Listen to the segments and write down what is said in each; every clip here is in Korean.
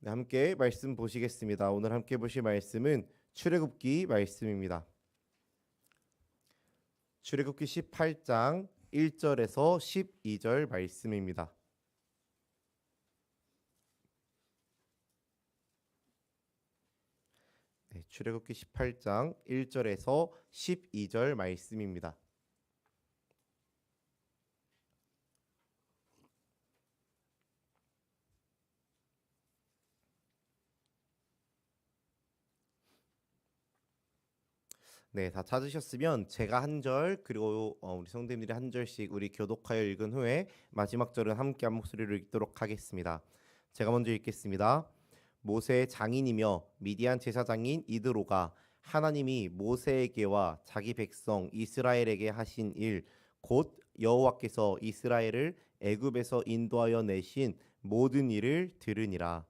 네, 함께 말씀 보시겠습니다. 오늘 함께 보실 말씀은 출애굽기 말씀입니다. 출애굽기 18장 1절에서 12절 말씀입니다. 네, 출애굽기 18장 1절에서 12절 말씀입니다. 네, 다 찾으셨으면 제가 한 절 그리고 우리 성도님들이 한 절씩 우리 교독하여 읽은 후에 마지막 절은 함께 한 목소리로 읽도록 하겠습니다. 제가 먼저 읽겠습니다. 모세의 장인이며 미디안 제사장인 이드로가 하나님이 모세에게와 자기 백성 이스라엘에게 하신 일 곧 여호와께서 이스라엘을 애굽에서 인도하여 내신 모든 일을 들으니라.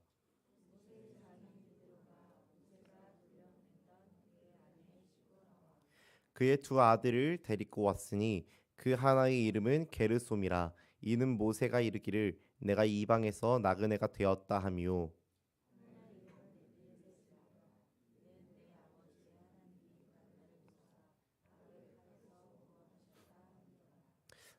그의 두 아들을 데리고 왔으니 그 하나의 이름은 게르솜이라. 이는 모세가 이르기를 내가 이방에서 나그네가 되었다 하미요.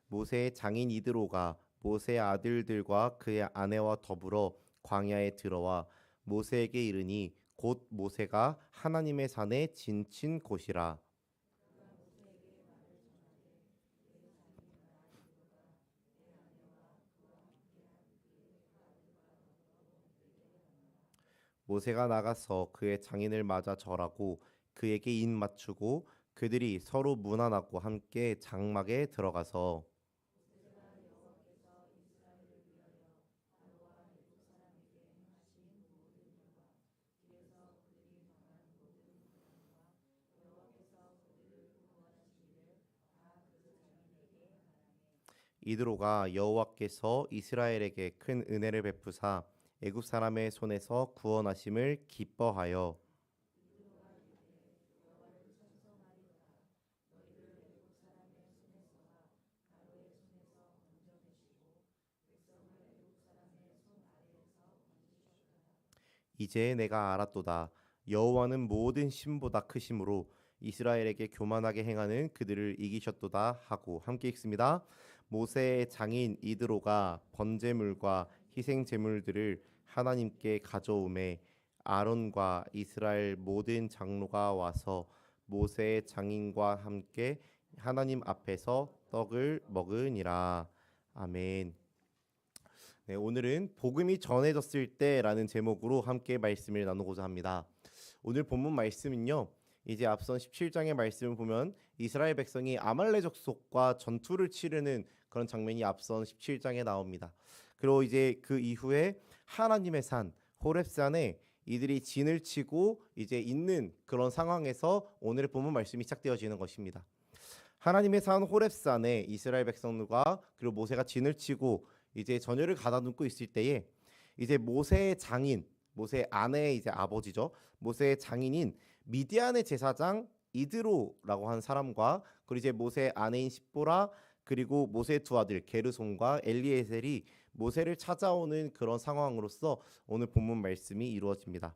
모세의 장인 이드로가 모세의 아들들과 그의 아내와 더불어 광야에 들어와 모세에게 이르니 곧 모세가 하나님의 산에 진친 곳이라. 모세가 나가서 그의 장인을 맞아 절하고 그에게 인 맞추고 그들이 서로 문안하고 함께 장막에 들어가서 이드로가 여호와께서 이스라엘에게 큰 은혜를 베푸사 애굽 사람의 손에서 구원하심을 기뻐하여 이제 내가 알았도다. 여호와는 모든 신보다 크심으로 이스라엘에게 교만하게 행하는 그들을 이기셨도다 하고 함께 읽습니다. 모세의 장인 이드로가 번제물과 희생 제물들을 하나님께 가져오매 아론과 이스라엘 모든 장로가 와서 모세의 장인과 함께 하나님 앞에서 떡을 먹으니라. 아멘. 네, 오늘은 복음이 전해졌을 때라는 제목으로 함께 말씀을 나누고자 합니다. 오늘 본문 말씀은요. 이제 앞선 17장의 말씀을 보면 이스라엘 백성이 아말렉 족속과 전투를 치르는 그런 장면이 앞선 17장에 나옵니다. 그리고 이제 그 이후에 하나님의 산 호렙산에 이들이 진을 치고 이제 있는 그런 상황에서 오늘의 본문 말씀이 시작되어지는 것입니다. 하나님의 산 호렙산에 이스라엘 백성들과 그리고 모세가 진을 치고 이제 전열을 가다듬고 있을 때에 이제 모세의 장인, 모세의 아내의 이제 아버지죠. 모세의 장인인 미디안의 제사장 이드로라고 한 사람과 그리고 이제 모세의 아내인 십보라 그리고 모세의 두 아들 게르솜과 엘리에셀이 모세를 찾아오는 그런 상황으로서 오늘 본문 말씀이 이루어집니다.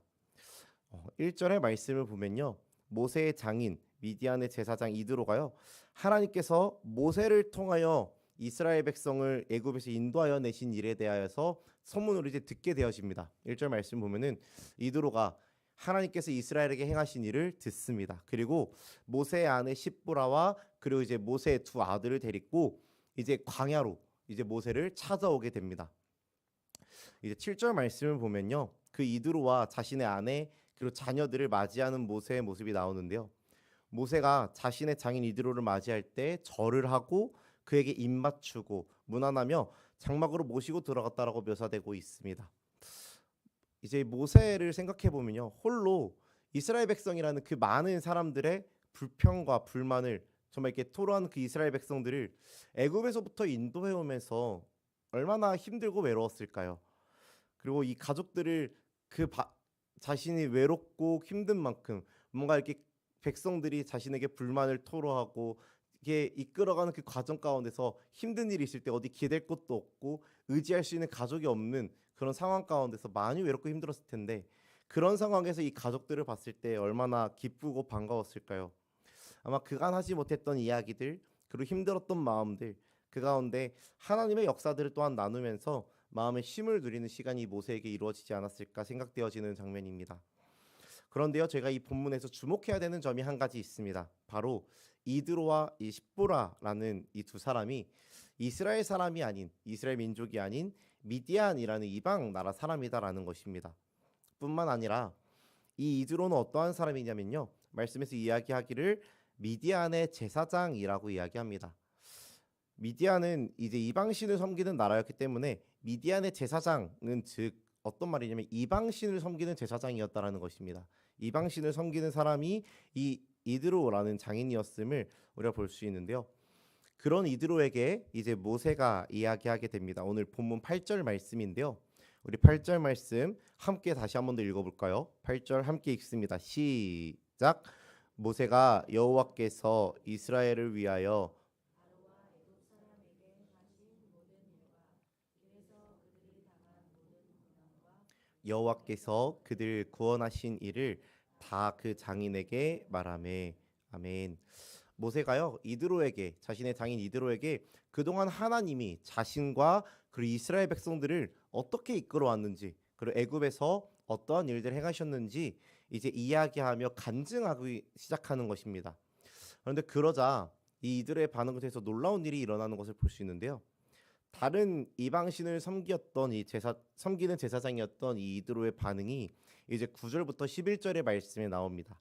1절의 말씀을 보면요. 모세의 장인 미디안의 제사장 이드로가요. 하나님께서 모세를 통하여 이스라엘 백성을 애굽에서 인도하여 내신 일에 대하여서 소문으로 이제 듣게 되어집니다. 1절 말씀 보면은 이드로가 하나님께서 이스라엘에게 행하신 일을 듣습니다. 그리고 모세의 아내 십보라와 그리고 이제 모세의 두 아들을 데리고 이제 광야로 이제 모세를 찾아오게 됩니다. 이제 7절 말씀을 보면요. 그 이드로와 자신의 아내 그리고 자녀들을 맞이하는 모세의 모습이 나오는데요. 모세가 자신의 장인 이드로를 맞이할 때 절을 하고 그에게 입맞추고 문안하며 장막으로 모시고 들어갔다라고 묘사되고 있습니다. 이제 모세를 생각해 보면요, 홀로 이스라엘 백성이라는 그 많은 사람들의 불평과 불만을 정말 이렇게 토로한 그 이스라엘 백성들을 애굽에서부터 인도해 오면서 얼마나 힘들고 외로웠을까요? 그리고 이 가족들을 그 자신이 외롭고 힘든 만큼 뭔가 이렇게 백성들이 자신에게 불만을 토로하고 이게 이끌어가는 그 과정 가운데서 힘든 일이 있을 때 어디 기댈 곳도 없고 의지할 수 있는 가족이 없는 그런 상황 가운데서 많이 외롭고 힘들었을 텐데 그런 상황에서 이 가족들을 봤을 때 얼마나 기쁘고 반가웠을까요? 아마 그간 하지 못했던 이야기들 그리고 힘들었던 마음들 그 가운데 하나님의 역사들을 또한 나누면서 마음의 쉼을 누리는 시간이 모세에게 이루어지지 않았을까 생각되어지는 장면입니다. 그런데요, 제가 이 본문에서 주목해야 되는 점이 한 가지 있습니다. 바로 이드로와 이 십보라라는 이 두 사람이 이스라엘 사람이 아닌 이스라엘 민족이 아닌 미디안이라는 이방 나라 사람이다라는 것입니다. 뿐만 아니라 이 이드로는 어떠한 사람이냐면요. 말씀에서 이야기하기를 미디안의 제사장이라고 이야기합니다. 미디안은 이제 이방신을 섬기는 나라였기 때문에 미디안의 제사장은 즉 어떤 말이냐면 이방신을 섬기는 제사장이었다라는 것입니다. 이방신을 섬기는 사람이 이 이드로라는 장인이었음을 우리가 볼 수 있는데요. 그런 이드로에게 이제 모세가 이야기하게 됩니다. 오늘 본문 8절 말씀인데요. 우리 8절 말씀 함께 다시 한 번 더 읽어볼까요? 8절 함께 읽습니다. 시작. 모세가 여호와께서 이스라엘을 위하여 여호와께서 그들 구원하신 일을 다 그 장인에게 말하매. 아멘. 모세가요 이드로에게 자신의 장인 이드로에게 그동안 하나님이 자신과 그리고 이스라엘 백성들을 어떻게 이끌어왔는지 그리고 애굽에서 어떠한 일들을 행하셨는지 이제 이야기하며 간증하기 시작하는 것입니다. 그런데 그러자 이 이들의 반응을 통해서 놀라운 일이 일어나는 것을 볼 수 있는데요. 다른 이방신을 섬기었던 이 섬기는 제사장이었던 이 이드로의 반응이 이제 9절부터 11절의 말씀에 나옵니다.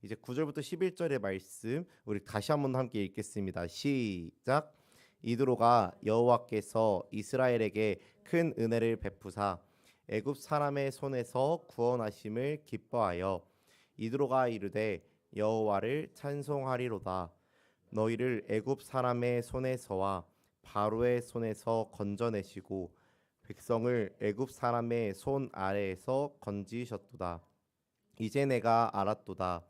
이제 9절부터 11절의 말씀 우리 다시 한번 함께 읽겠습니다. 시작. 이드로가 여호와께서 이스라엘에게 큰 은혜를 베푸사 애굽 사람의 손에서 구원하심을 기뻐하여 이드로가 이르되 여호와를 찬송하리로다. 너희를 애굽 사람의 손에서와 바로의 손에서 건져내시고 백성을 애굽 사람의 손 아래에서 건지셨도다. 이제 내가 알았도다.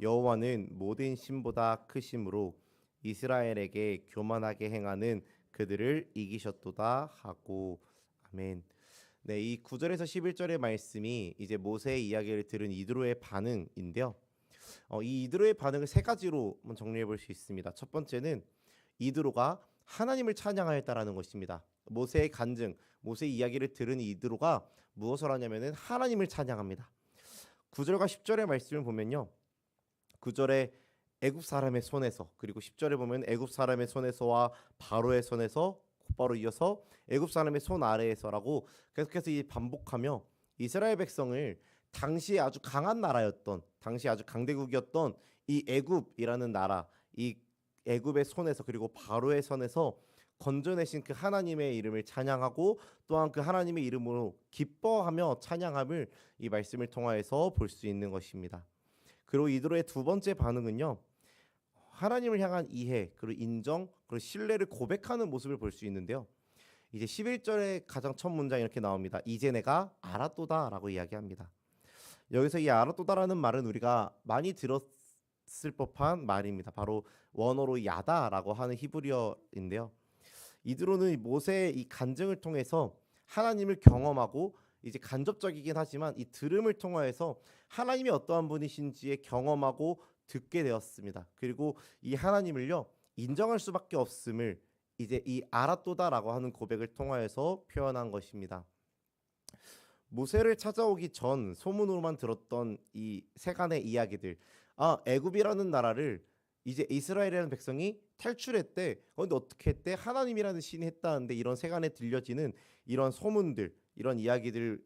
여호와는 모든 신보다 크심으로 이스라엘에게 교만하게 행하는 그들을 이기셨도다 하고. 아멘. 네, 이 9절에서 11절의 말씀이 이제 모세의 이야기를 들은 이드로의 반응인데요. 이 이드로의 반응을 세 가지로 한번 정리해 볼 수 있습니다. 첫 번째는 이드로가 하나님을 찬양하였다라는 것입니다. 모세의 간증, 모세의 이야기를 들은 이드로가 무엇을 하냐면은 하나님을 찬양합니다. 9절과 10절의 말씀을 보면요. 9절에 애굽 사람의 손에서 그리고 10절에 보면 애굽 사람의 손에서와 바로의 손에서 곧바로 이어서 애굽 사람의 손 아래에서라고 계속해서 반복하며 이스라엘 백성을 당시에 아주 강한 나라였던 당시 아주 강대국이었던 이 애굽이라는 나라 이 애굽의 손에서 그리고 바로의 손에서 건져내신 그 하나님의 이름을 찬양하고 또한 그 하나님의 이름으로 기뻐하며 찬양함을 이 말씀을 통하여서 볼 수 있는 것입니다. 그리고 이드로의 두 번째 반응은요. 하나님을 향한 이해, 그리고 인정, 그리고 신뢰를 고백하는 모습을 볼 수 있는데요. 이제 11절의 가장 첫 문장이 이렇게 나옵니다. 이제 내가 알았도다라고 이야기합니다. 여기서 이 알았도다라는 말은 우리가 많이 들었을 법한 말입니다. 바로 원어로 야다라고 하는 히브리어인데요. 이드로는 모세의 이 간증을 통해서 하나님을 경험하고 이제 간접적이긴 하지만 이 들음을 통하여서 하나님이 어떠한 분이신지에 경험하고 듣게 되었습니다. 그리고 이 하나님을요 인정할 수밖에 없음을 이제 이 알았도다라고 하는 고백을 통하여서 표현한 것입니다. 모세를 찾아오기 전 소문으로만 들었던 이 세간의 이야기들, 애굽이라는 나라를 이제 이스라엘이라는 백성이 탈출했대. 그런데 어떻게 했대? 하나님이라는 신이 했다는데 이런 세간에 들려지는 이런 소문들, 이런 이야기들을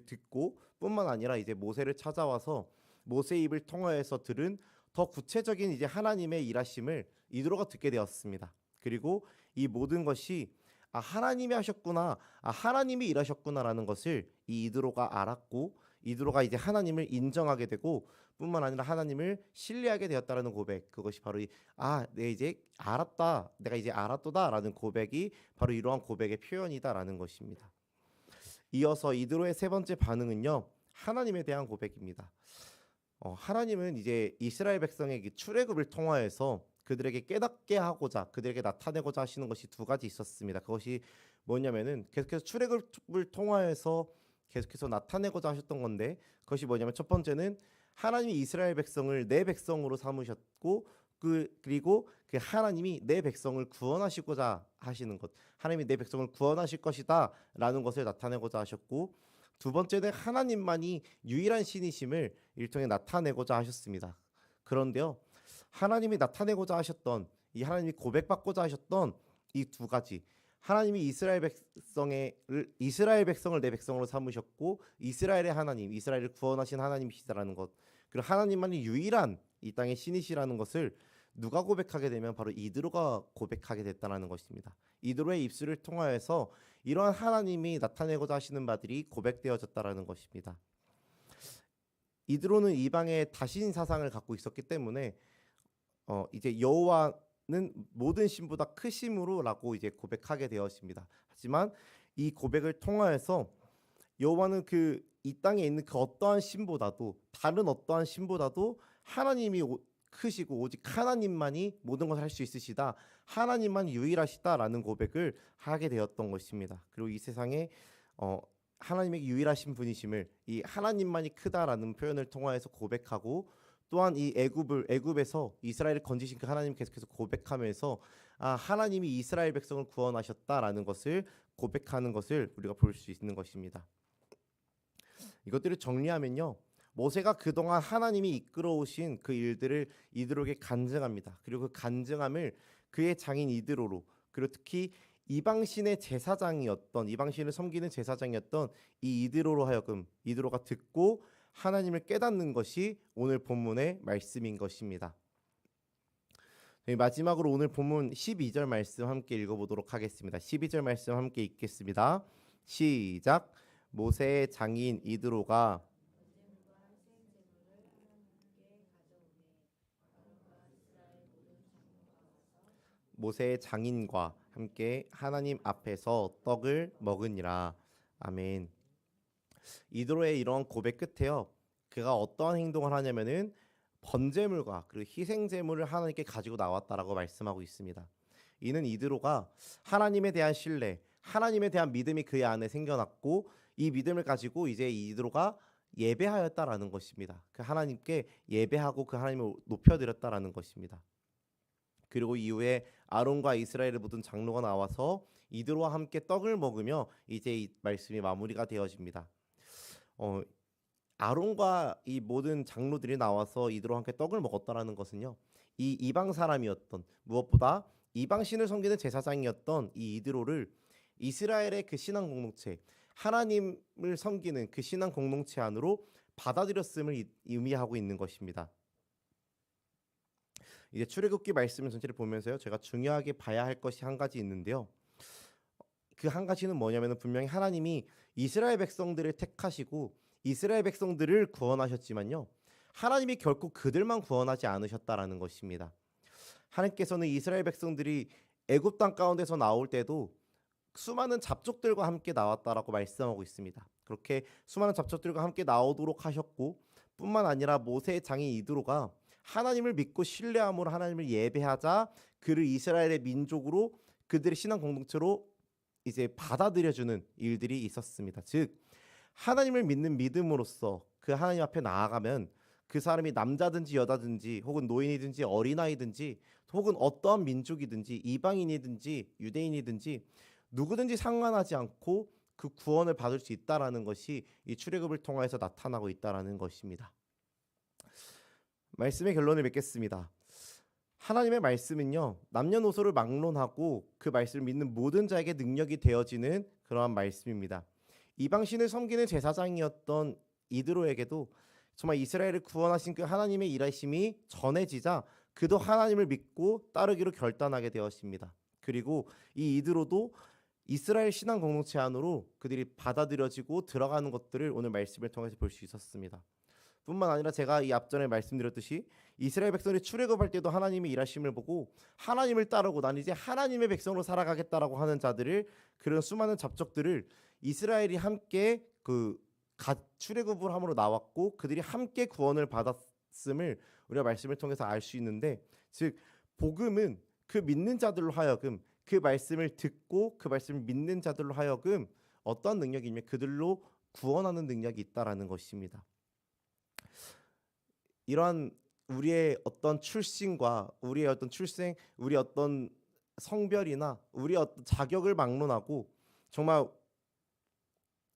듣고 뿐만 아니라 이제 모세를 찾아와서 모세 입을 통하여서 들은 더 구체적인 이제 하나님의 일하심을 이드로가 듣게 되었습니다. 그리고 이 모든 것이 하나님이 하셨구나, 하나님이 일하셨구나라는 것을 이 이드로가 알았고 이드로가 이제 하나님을 인정하게 되고 뿐만 아니라 하나님을 신뢰하게 되었다라는 고백, 그것이 바로 내가 이제 알았다, 내가 이제 알았도다라는 고백이 바로 이러한 고백의 표현이다라는 것입니다. 이어서 이드로의 세 번째 반응은요, 하나님에 대한 고백입니다. 하나님은 이제 이스라엘 백성에게 출애굽을 통하여서 그들에게 깨닫게 하고자 그들에게 나타내고자 하시는 것이 두 가지 있었습니다. 그것이 뭐냐면은 계속해서 출애굽을 통하여서 계속해서 나타내고자 하셨던 건데, 그것이 뭐냐면 첫 번째는 하나님이 이스라엘 백성을 내 백성으로 삼으셨고, 그리고 그 하나님이 내 백성을 구원하시고자 하시는 것, 하나님이 내 백성을 구원하실 것이다라는 것을 나타내고자 하셨고, 두 번째는 하나님만이 유일한 신이심을 일통에 나타내고자 하셨습니다. 그런데요, 하나님이 나타내고자 하셨던, 이 하나님이 고백받고자 하셨던 이 두 가지, 하나님이 이스라엘 백성을 내 백성으로 삼으셨고, 이스라엘의 하나님, 이스라엘을 구원하신 하나님이시다라는 것, 그리고 하나님만이 유일한 이 땅의 신이시라는 것을 누가 고백하게 되면 바로 이드로가 고백하게 됐다는 것입니다. 이드로의 입술을 통하여서 이러한 하나님이 나타내고자 하시는 바들이 고백되어졌다라는 것입니다. 이드로는 이방의 다신 사상을 갖고 있었기 때문에 이제 여호와는 모든 신보다 크심으로라고 이제 고백하게 되었습니다. 하지만 이 고백을 통하여서 여호와는 이 땅에 있는 그 어떠한 신보다도, 다른 어떠한 신보다도 하나님이 크시고 오직 하나님만이 모든 것을 할 수 있으시다, 하나님만 유일하시다라는 고백을 하게 되었던 것입니다. 그리고 이 세상에 하나님의 유일하신 분이심을, 이 하나님만이 크다라는 표현을 통하여서 고백하고, 또한 이 애굽에서 이스라엘을 건지신 그 하나님 계속해서 고백하면서 하나님이 이스라엘 백성을 구원하셨다라는 것을 고백하는 것을 우리가 볼 수 있는 것입니다. 이것들을 정리하면요, 모세가 그동안 하나님이 이끌어오신 그 일들을 이드로에게 간증합니다. 그리고 그 간증함을 그의 장인 이드로로, 그리고 특히 이방신의 제사장이었던, 이방신을 섬기는 제사장이었던 이 이드로로 하여금 이드로가 듣고 하나님을 깨닫는 것이 오늘 본문의 말씀인 것입니다. 마지막으로 오늘 본문 12절 말씀 함께 읽어보도록 하겠습니다. 12절 말씀 함께 읽겠습니다. 시작. 모세의 장인 이드로가 모세의 장인과 함께 하나님 앞에서 떡을 먹으니라. 아멘. 이드로의 이러한 고백 끝에요, 그가 어떠한 행동을 하냐면은 번제물과 그리고 희생제물을 하나님께 가지고 나왔다라고 말씀하고 있습니다. 이는 이드로가 하나님에 대한 신뢰, 하나님에 대한 믿음이 그의 안에 생겨났고, 이 믿음을 가지고 이제 이드로가 예배하였다라는 것입니다. 그 하나님께 예배하고 그 하나님을 높여드렸다라는 것입니다. 그리고 이후에 아론과 이스라엘의 모든 장로가 나와서 이드로와 함께 떡을 먹으며 이제 이 말씀이 마무리가 되어집니다. 아론과 이 모든 장로들이 나와서 이드로와 함께 떡을 먹었다라는 것은요, 이 이방 사람이었던, 무엇보다 이방 신을 섬기는 제사장이었던 이 이드로를 이스라엘의 그 신앙 공동체, 하나님을 섬기는 그 신앙 공동체 안으로 받아들였음을 의미하고 있는 것입니다. 이제 출애굽기 말씀 전체를 보면서요, 제가 중요하게 봐야 할 것이 한 가지 있는데요, 그 한 가지는 뭐냐면 분명히 하나님이 이스라엘 백성들을 택하시고 이스라엘 백성들을 구원하셨지만요, 하나님이 결코 그들만 구원하지 않으셨다라는 것입니다. 하나님께서는 이스라엘 백성들이 애굽 땅 가운데서 나올 때도 수많은 잡족들과 함께 나왔다라고 말씀하고 있습니다. 그렇게 수많은 잡족들과 함께 나오도록 하셨고, 뿐만 아니라 모세의 장인 이드로가 하나님을 믿고 신뢰함으로 하나님을 예배하자 그를 이스라엘의 민족으로, 그들의 신앙 공동체로 이제 받아들여주는 일들이 있었습니다. 즉 하나님을 믿는 믿음으로써 그 하나님 앞에 나아가면 그 사람이 남자든지 여자든지 혹은 노인이든지 어린아이든지 혹은 어떠한 민족이든지 이방인이든지 유대인이든지 누구든지 상관하지 않고 그 구원을 받을 수 있다라는 것이 이 출애굽을 통해서 나타나고 있다라는 것입니다. 말씀의 결론을 맺겠습니다. 하나님의 말씀은요, 남녀노소를 막론하고 그 말씀을 믿는 모든 자에게 능력이 되어지는 그러한 말씀입니다. 이방신을 섬기는 제사장이었던 이드로에게도 정말 이스라엘을 구원하신 그 하나님의 일하심이 전해지자 그도 하나님을 믿고 따르기로 결단하게 되었습니다. 그리고 이 이드로도 이스라엘 신앙 공동체 안으로 그들이 받아들여지고 들어가는 것들을 오늘 말씀을 통해서 볼 수 있었습니다. 뿐만 아니라 제가 이 앞전에 말씀드렸듯이 이스라엘 백성이 출애굽할 때도 하나님의 일하심을 보고 하나님을 따르고 난 이제 하나님의 백성으로 살아가겠다라고 하는 자들을, 그런 수많은 잡족들을 이스라엘이 함께 출애굽을 함으로 나왔고 그들이 함께 구원을 받았음을 우리가 말씀을 통해서 알 수 있는데, 즉 복음은 그 믿는 자들로 하여금 그 말씀을 듣고 그 말씀을 믿는 자들로 하여금 어떤 능력이냐면 그들로 구원하는 능력이 있다라는 것입니다. 이러한 우리의 어떤 출신과 우리의 어떤 출생, 우리의 어떤 성별이나 우리의 어떤 자격을 막론하고 정말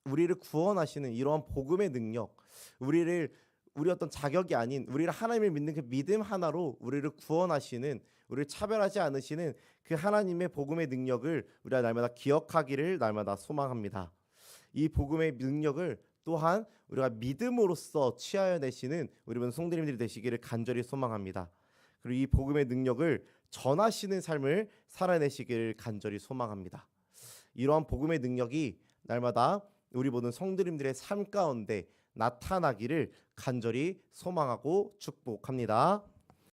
우리를 구원하시는 이러한 복음의 능력, 우리 어떤 자격이 아닌 우리를 하나님을 믿는 그 믿음 하나로 우리를 구원하시는, 우리를 차별하지 않으시는 그 하나님의 복음의 능력을 우리가 날마다 기억하기를 날마다 소망합니다. 이 복음의 능력을 또한 우리가 믿음으로써 취하여 내시는 우리 모든 성도님들이 되시기를 간절히 소망합니다. 그리고 이 복음의 능력을 전하시는 삶을 살아내시기를 간절히 소망합니다. 이러한 복음의 능력이 날마다 우리 모든 성도님들의 삶 가운데 나타나기를 간절히 소망하고 축복합니다.